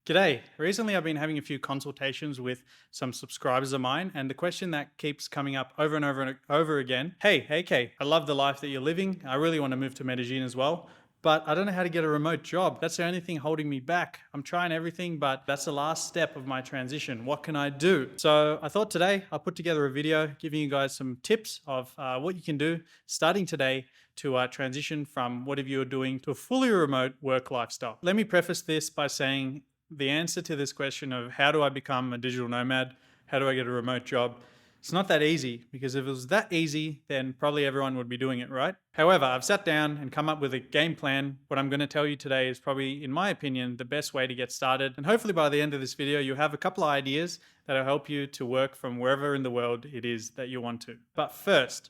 G'day. Recently, I've been having a few consultations with some subscribers of mine, and the question that keeps coming up over and over and over again: Hey, AK, I love the life that you're living. I really want to move to Medellin as well, but I don't know how to get a remote job. That's the only thing holding me back. I'm trying everything, but that's the last step of my transition. What can I do? So I thought today I'll put together a video giving you guys some tips of what you can do starting today to transition from whatever you're doing to a fully remote work lifestyle. Let me preface this by saying the answer to this question of how do I become a digital nomad? How do I get a remote job? It's not that easy, because if it was that easy, then probably everyone would be doing it, right? However, I've sat down and come up with a game plan. What I'm going to tell you today is probably, in my opinion, the best way to get started. And hopefully by the end of this video, you'll have a couple of ideas that'll help you to work from wherever in the world it is that you want to. But first,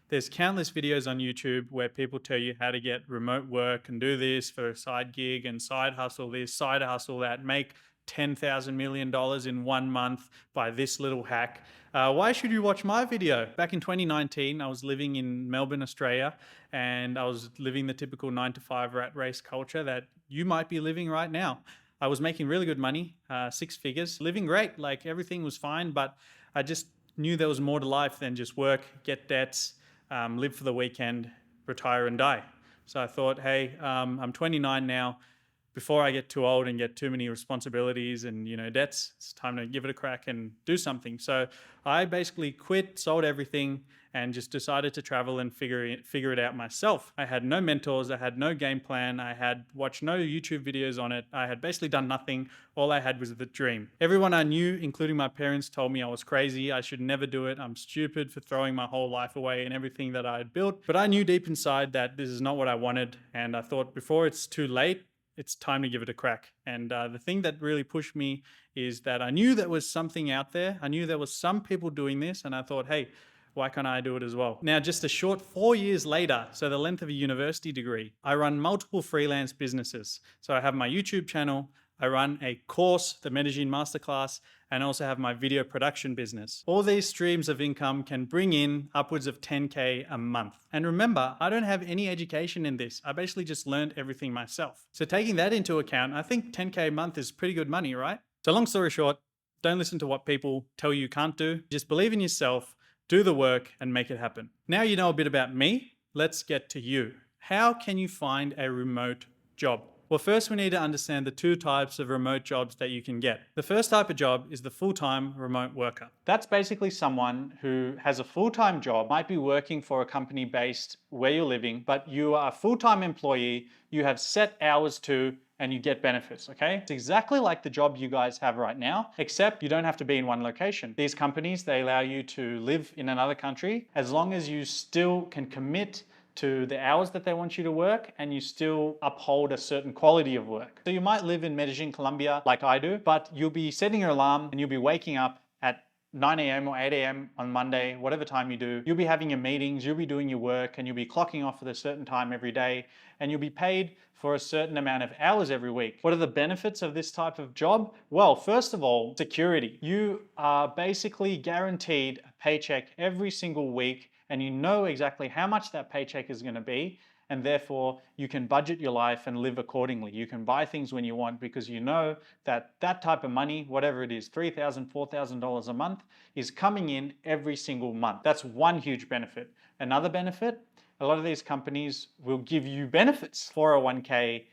there's countless videos on YouTube where people tell you how to get remote work and do this for a side gig and side hustle this, side hustle that, make $10,000 million in 1 month by this little hack. Why should you watch my video? Back in 2019, I was living in Melbourne, Australia, and I was living the typical 9 to 5 rat race culture that you might be living right now. I was making really good money, 6 figures, living great, like everything was fine, but I just knew there was more to life than just work, get debts, live for the weekend, retire and die. So I thought, hey, I'm 29 now. Before I get too old and get too many responsibilities and debts, it's time to give it a crack and do something. So I basically quit, sold everything, and just decided to travel and figure it out myself. I had no mentors, I had no game plan, I had watched no YouTube videos on it. I had basically done nothing. All I had was the dream. Everyone I knew, including my parents, told me I was crazy, I should never do it, I'm stupid for throwing my whole life away and everything that I had built. But I knew deep inside that this is not what I wanted, and I thought before it's too late, it's time to give it a crack. And the thing that really pushed me is that I knew there was something out there. I knew there was some people doing this, and I thought, hey, why can't I do it as well? Now, just a short 4 years later, so the length of a university degree, I run multiple freelance businesses. So I have my YouTube channel, I run a course, the Medellin Masterclass, and also have my video production business. All these streams of income can bring in upwards of 10K a month. And remember, I don't have any education in this. I basically just learned everything myself. So taking that into account, I think 10K a month is pretty good money, right? So long story short, don't listen to what people tell you can't do. Just believe in yourself, do the work, and make it happen. Now you know a bit about me, let's get to you. How can you find a remote job? Well, first we need to understand the 2 types of remote jobs that you can get. The first type of job is the full-time remote worker. That's basically someone who has a full-time job, might be working for a company based where you're living, but you are a full-time employee, you have set hours to, and you get benefits, okay? It's exactly like the job you guys have right now, except you don't have to be in one location. These companies, they allow you to live in another country as long as you still can commit to the hours that they want you to work and you still uphold a certain quality of work. So you might live in Medellin, Colombia, like I do, but you'll be setting your alarm and you'll be waking up at 9 a.m. or 8 a.m. on Monday, whatever time you do. You'll be having your meetings, you'll be doing your work, and you'll be clocking off at a certain time every day, and you'll be paid for a certain amount of hours every week. What are the benefits of this type of job? Well, first of all, security. You are basically guaranteed a paycheck every single week, and you know exactly how much that paycheck is going to be, and therefore you can budget your life and live accordingly. You can buy things when you want because you know that that type of money, whatever it is, $3,000, $4,000 a month, is coming in every single month. That's one huge benefit. Another benefit, a lot of these companies will give you benefits. 401k,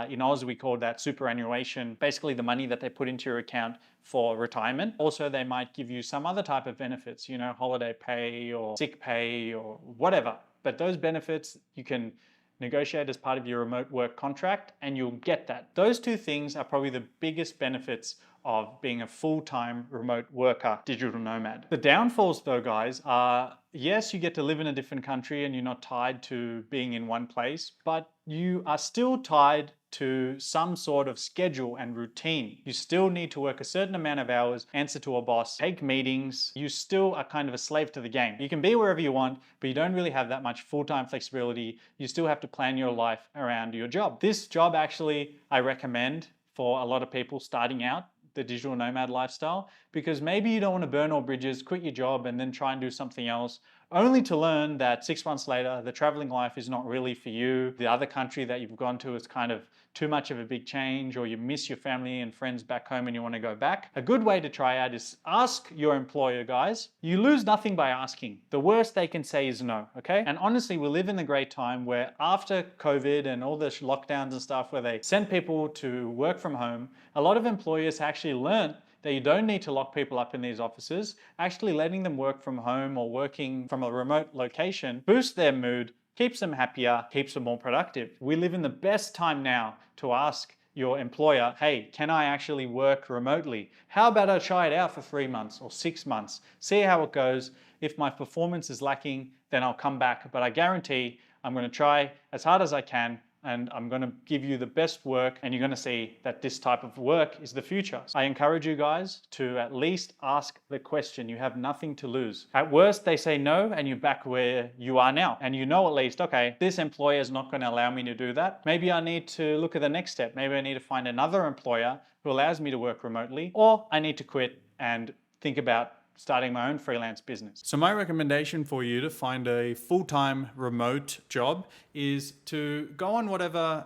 in Oz, we call that superannuation, basically the money that they put into your account for retirement. Also, they might give you some other type of benefits, holiday pay or sick pay or whatever. But those benefits you can negotiate as part of your remote work contract and you'll get that. Those 2 things are probably the biggest benefits of being a full-time remote worker, digital nomad. The downfalls though, guys, are yes, you get to live in a different country and you're not tied to being in one place, but you are still tied to some sort of schedule and routine. You still need to work a certain amount of hours, answer to a boss, take meetings. You still are kind of a slave to the game. You can be wherever you want, but you don't really have that much full-time flexibility. You still have to plan your life around your job. This job actually, I recommend for a lot of people starting out the digital nomad lifestyle, because maybe you don't want to burn all bridges, quit your job and then try and do something else, only to learn that 6 months later, the traveling life is not really for you. The other country that you've gone to is kind of too much of a big change, or you miss your family and friends back home and you want to go back, a good way to try out is ask your employer, guys. You lose nothing by asking. The worst they can say is no, okay? And honestly, we live in the great time where after COVID and all the lockdowns and stuff where they send people to work from home, a lot of employers actually learned that you don't need to lock people up in these offices. Actually letting them work from home or working from a remote location boosts their mood, keeps them happier, keeps them more productive. We live in the best time now to ask your employer, hey, can I actually work remotely? How about I try it out for 3 months or 6 months, see how it goes. If my performance is lacking, then I'll come back. But I guarantee I'm going to try as hard as I can, and I'm going to give you the best work, and you're going to see that this type of work is the future. I encourage you guys to at least ask the question. You have nothing to lose. At worst, they say no, and you're back where you are now. And you know at least, okay, this employer is not going to allow me to do that. Maybe I need to look at the next step. Maybe I need to find another employer who allows me to work remotely, or I need to quit and think about starting my own freelance business. So my recommendation for you to find a full-time remote job is to go on whatever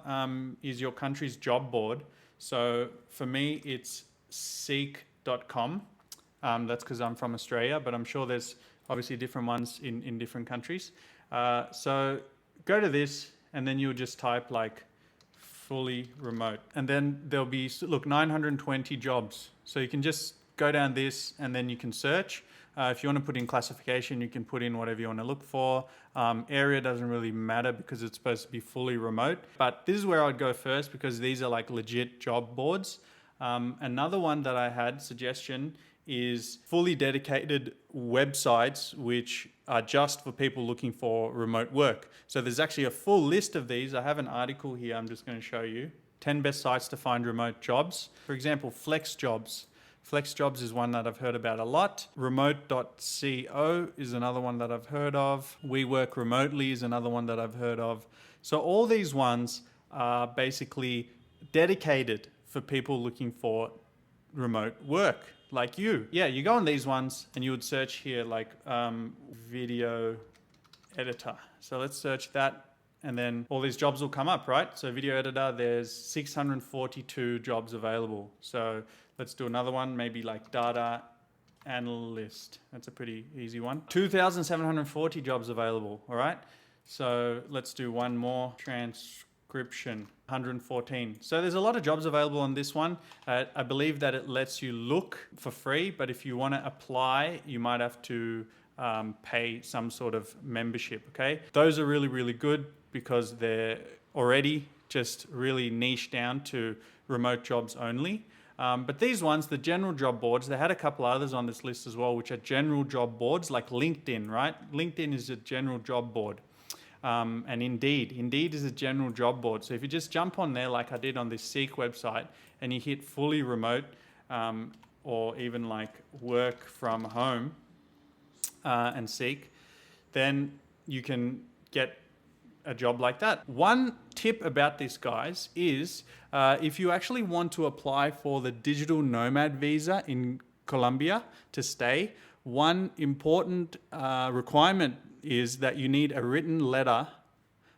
is your country's job board. So for me, it's seek.com. That's because I'm from Australia, but I'm sure there's obviously different ones in different countries. So go to this, and then you'll just type like fully remote. And then there'll be, look, 920 jobs. So you can just go down this, and then you can search. If you want to put in classification, you can put in whatever you want to look for. Area doesn't really matter because it's supposed to be fully remote. But this is where I'd go first because these are like legit job boards. Another one that I had suggestion is fully dedicated websites which are just for people looking for remote work. So there's actually a full list of these. I have an article here I'm just going to show you. 10 best sites to find remote jobs. For example, Flex Jobs. Flex Jobs is one that I've heard about a lot. Remote.co is another one that I've heard of. We Work Remotely is another one that I've heard of. So all these ones are basically dedicated for people looking for remote work, like you. Yeah, you go on these ones and you would search here like video editor. So let's search that. And then all these jobs will come up, right? So video editor, there's 642 jobs available. So let's do another one, maybe like data analyst. That's a pretty easy one. 2,740 jobs available, all right? So let's do one more, transcription, 114. So there's a lot of jobs available on this one. I believe that it lets you look for free, but if you want to apply, you might have to pay some sort of membership, okay? Those are really, really good because they're already just really niche down to remote jobs only. But these ones, the general job boards, they had a couple others on this list as well, which are general job boards like LinkedIn, right? LinkedIn is a general job board. And Indeed is a general job board. So if you just jump on there like I did on this Seek website and you hit fully remote or even like work from home and Seek, then you can get a job like that. One tip about this, guys, is if you actually want to apply for the digital nomad visa in Colombia to stay, one important requirement is that you need a written letter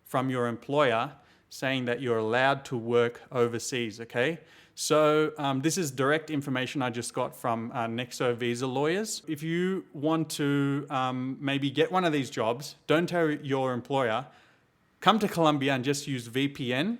from your employer saying that you're allowed to work overseas, okay? So this is direct information I just got from Nexo visa lawyers. If you want to maybe get one of these jobs, don't tell your employer, come to Colombia and just use VPN.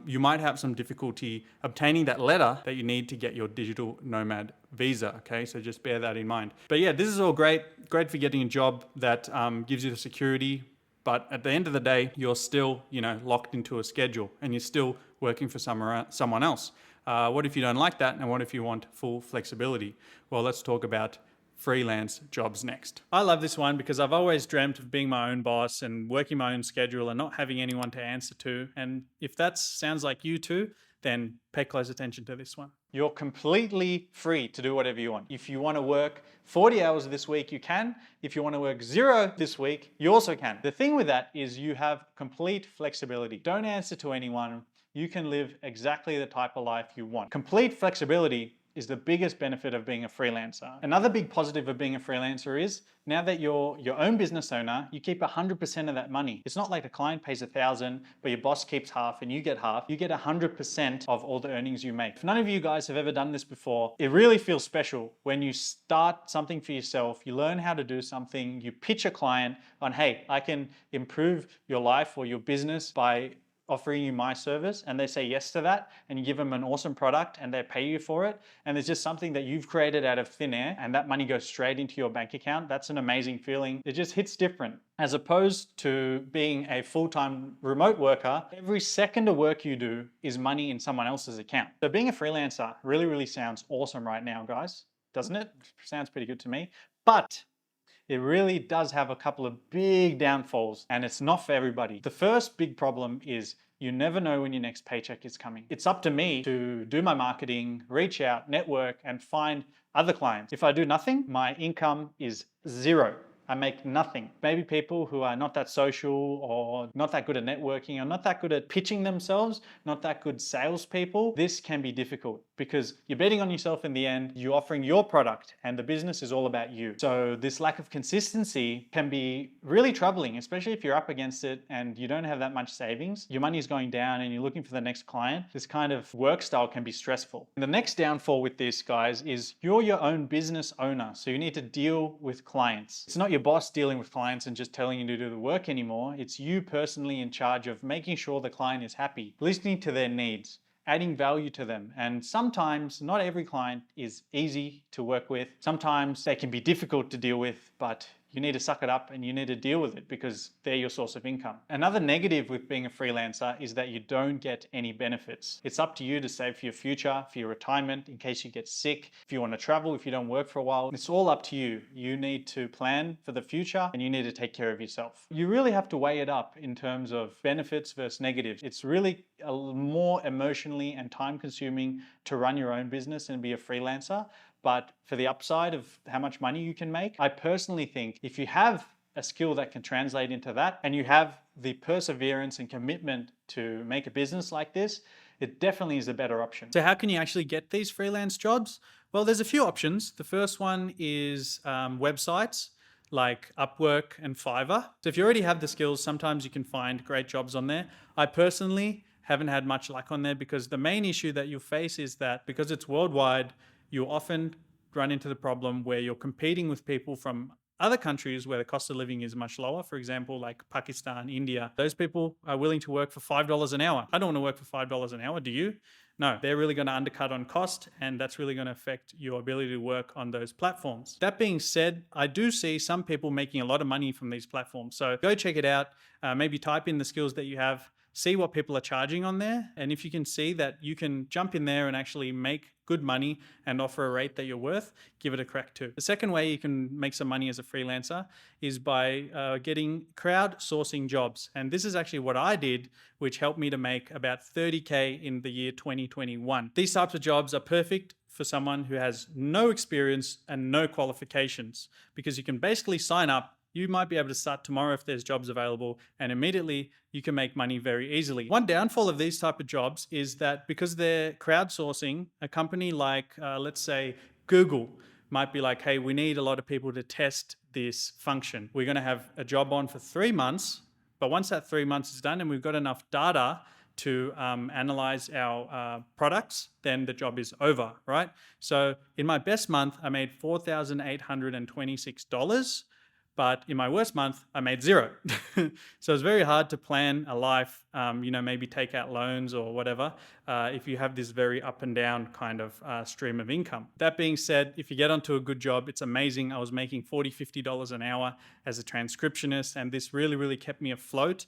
You might have some difficulty obtaining that letter that you need to get your digital nomad visa, okay? So just bear that in mind. But yeah, this is all great for getting a job that gives you the security, but at the end of the day, you're still, locked into a schedule and you're still working for someone else. What if you don't like that? And what if you want full flexibility? Well, let's talk about freelance jobs next. I love this one because I've always dreamt of being my own boss and working my own schedule and not having anyone to answer to. And if that sounds like you too, then pay close attention to this one. You're completely free to do whatever you want. If you want to work 40 hours this week, you can. If you want to work 0 this week, you also can. The thing with that is you have complete flexibility. Don't answer to anyone. You can live exactly the type of life you want. Complete flexibility is the biggest benefit of being a freelancer. Another big positive of being a freelancer is now that you're your own business owner, you keep 100% of that money. It's not like the client pays 1,000, but your boss keeps half and you get half. You get 100% of all the earnings you make. If none of you guys have ever done this before, it really feels special when you start something for yourself, you learn how to do something, you pitch a client on, hey, I can improve your life or your business by offering you my service, and they say yes to that, and you give them an awesome product and they pay you for it, and it's just something that you've created out of thin air and that money goes straight into your bank account. That's an amazing feeling. It just hits different. As opposed to being a full-time remote worker, every second of work you do is money in someone else's account. So being a freelancer really sounds awesome right now, guys, doesn't it? Sounds pretty good to me. But it really does have a couple of big downfalls, and it's not for everybody. The first big problem is you never know when your next paycheck is coming. It's up to me to do my marketing, reach out, network, and find other clients. If I do nothing, my income is zero. I make nothing. Maybe people who are not that social or not that good at networking or not that good at pitching themselves, not that good salespeople, this can be difficult because you're betting on yourself in the end, you're offering your product and the business is all about you. So this lack of consistency can be really troubling, especially if you're up against it and you don't have that much savings, your money is going down and you're looking for the next client. This kind of work style can be stressful. And the next downfall with this, guys, is you're your own business owner. So you need to deal with clients. It's not your boss dealing with clients and just telling you to do the work anymore. It's you personally in charge of making sure the client is happy, listening to their needs, adding value to them. And sometimes not every client is easy to work with. Sometimes they can be difficult to deal with, but you need to suck it up and you need to deal with it because they're your source of income. Another negative with being a freelancer is that you don't get any benefits. It's up to you to save for your future, for your retirement, in case you get sick, if you want to travel, if you don't work for a while. It's all up to you. You need to plan for the future and you need to take care of yourself. You really have to weigh it up in terms of benefits versus negatives. It's really more emotionally and time consuming to run your own business and be a freelancer. But for the upside of how much money you can make, I personally think if you have a skill that can translate into that and you have the perseverance and commitment to make a business like this, it definitely is a better option. So how can you actually get these freelance jobs? Well, there's a few options. The first one is websites like Upwork and Fiverr. So if you already have the skills, sometimes you can find great jobs on there. I personally haven't had much luck on there because the main issue that you face is that because it's worldwide, you often run into the problem where you're competing with people from other countries where the cost of living is much lower. For example, like Pakistan, India. Those people are willing to work for $5 an hour. I don't want to work for $5 an hour, do you? No, they're really going to undercut on cost, and that's really going to affect your ability to work on those platforms. That being said, I do see some people making a lot of money from these platforms. So go check it out. Maybe type in the skills that you have, see what people are charging on there. And if you can see that you can jump in there and actually make good money and offer a rate that you're worth, give it a crack too. The second way you can make some money as a freelancer is by getting crowdsourcing jobs. And this is actually what I did, which helped me to make about 30K in the year 2021. These types of jobs are perfect for someone who has no experience and no qualifications, because you can basically sign up. You might be able to start tomorrow if there's jobs available, and immediately you can make money very easily. One downfall of these type of jobs is that because they're crowdsourcing, a company like, let's say, Google might be like, hey, we need a lot of people to test this function. We're going to have a job on for 3 months, but once that 3 months is done and we've got enough data to analyze our products, then the job is over, right? So in my best month, I made $4,826. But in my worst month, I made zero. So it's very hard to plan a life, maybe take out loans or whatever, if you have this very up and down kind of stream of income. That being said, if you get onto a good job, it's amazing. I was making $40, $50 an hour as a transcriptionist, and this really kept me afloat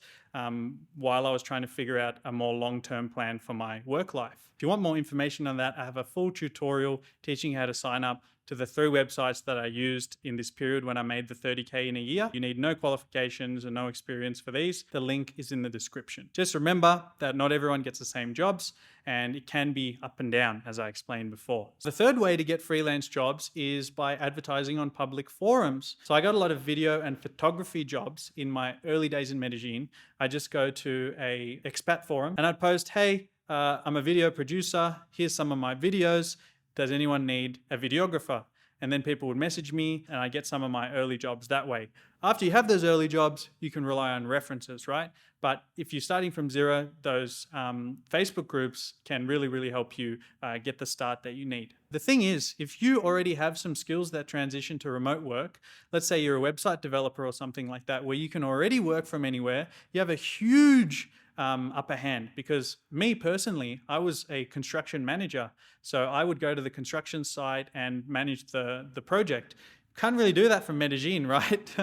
while I was trying to figure out a more long-term plan for my work life. If you want more information on that, I have a full tutorial teaching you how to sign up to the 3 websites that I used in this period when I made the 30K in a year. You need no qualifications and no experience for these. The link is in the description. Just remember that not everyone gets the same jobs, and it can be up and down, as I explained before. The third way to get freelance jobs is by advertising on public forums. So I got a lot of video and photography jobs in my early days in Medellin. I just go to a expat forum and I'd post, hey, I'm a video producer. Here's some of my videos. does anyone need a videographer? And then people would message me and I get some of my early jobs that way. After you have those early jobs, you can rely on references, right? But if you're starting from zero, those Facebook groups can really, really help you get the start that you need. The thing is, if you already have some skills that transition to remote work, let's say you're a website developer or something like that, where you can already work from anywhere, you have a huge upper hand. Because me personally, I was a construction manager. So I would go to the construction site and manage the project. Can't really do that from Medellin, right?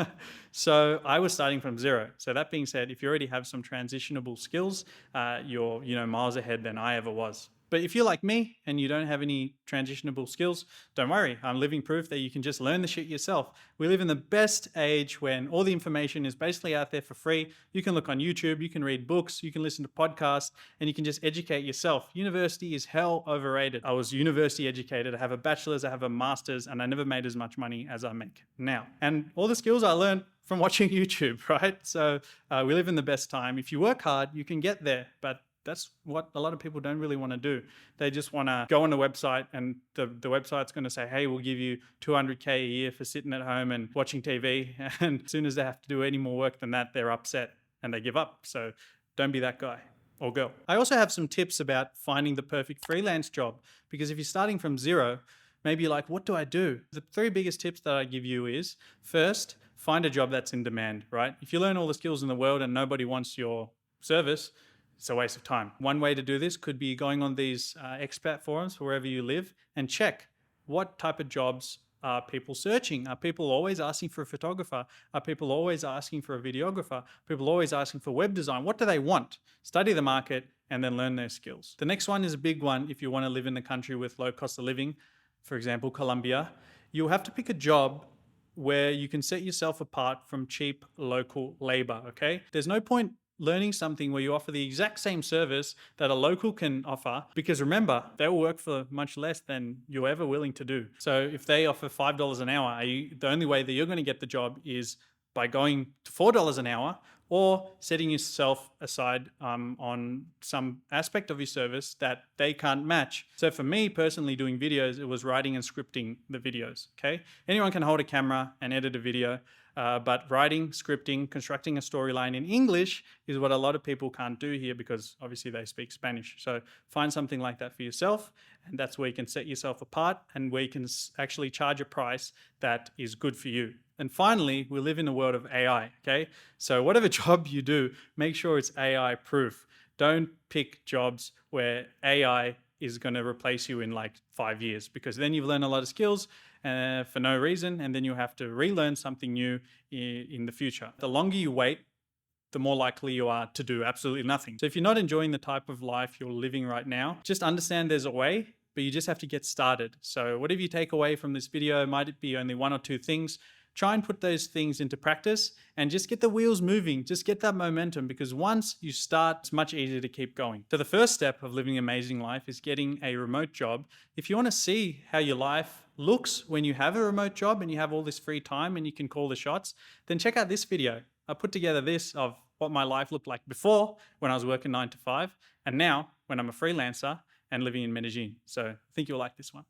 So I was starting from zero. So that being said, if you already have some transitionable skills, you're miles ahead than I ever was. But if you're like me and you don't have any transitionable skills, don't worry. I'm living proof that you can just learn the shit yourself. We live in the best age when all the information is basically out there for free. You can look on YouTube, you can read books, you can listen to podcasts, and you can just educate yourself. University is hell overrated. I was university educated. I have a bachelor's, I have a master's, and I never made as much money as I make now. And all the skills I learned from watching YouTube, right? So we live in the best time. If you work hard, you can get there, but that's what a lot of people don't really want to do. They just want to go on the website and the website's going to say, hey, we'll give you $200K a year for sitting at home and watching TV. And as soon as they have to do any more work than that, they're upset and they give up. So don't be that guy or girl. I also have some tips about finding the perfect freelance job, because if you're starting from zero, maybe you're like, what do I do? The 3 biggest tips that I give you is, first, find a job that's in demand, right? If you learn all the skills in the world and nobody wants your service, it's a waste of time. One way to do this could be going on these expat forums wherever you live and check what type of jobs are people searching. Are people always asking for a photographer? Are people always asking for a videographer? People always asking for web design? What do they want? Study the market and then learn their skills. The next one is a big one. If you want to live in a country with low cost of living, for example, Colombia, you'll have to pick a job where you can set yourself apart from cheap local labor, okay? There's no point learning something where you offer the exact same service that a local can offer, because remember, they'll work for much less than you're ever willing to do. So if they offer $5 an hour, the only way that you're going to get the job is by going to $4 an hour or setting yourself aside on some aspect of your service that they can't match. So for me personally, doing videos, it was writing and scripting the videos, okay? Anyone can hold a camera and edit a video, but writing, scripting, constructing a storyline in English is what a lot of people can't do here, because obviously they speak Spanish. So find something like that for yourself, and that's where you can set yourself apart and where you can actually charge a price that is good for you. And finally, we live in a world of AI, okay? So whatever job you do, make sure it's AI proof. Don't pick jobs where AI is going to replace you in like 5 years, because then you've learned a lot of skills for no reason, and then you have to relearn something new in the future. The longer you wait, the more likely you are to do absolutely nothing. So if you're not enjoying the type of life you're living right now, just understand there's a way, but you just have to get started. So whatever you take away from this video, might it be only 1 or 2 things, try and put those things into practice and just get the wheels moving. Just get that momentum, because once you start, it's much easier to keep going. So the first step of living an amazing life is getting a remote job. If you want to see how your life looks when you have a remote job and you have all this free time and you can call the shots, then check out this video. I put together this of what my life looked like before, when I was working 9 to 5, and now when I'm a freelancer and living in Medellin. So I think you'll like this one.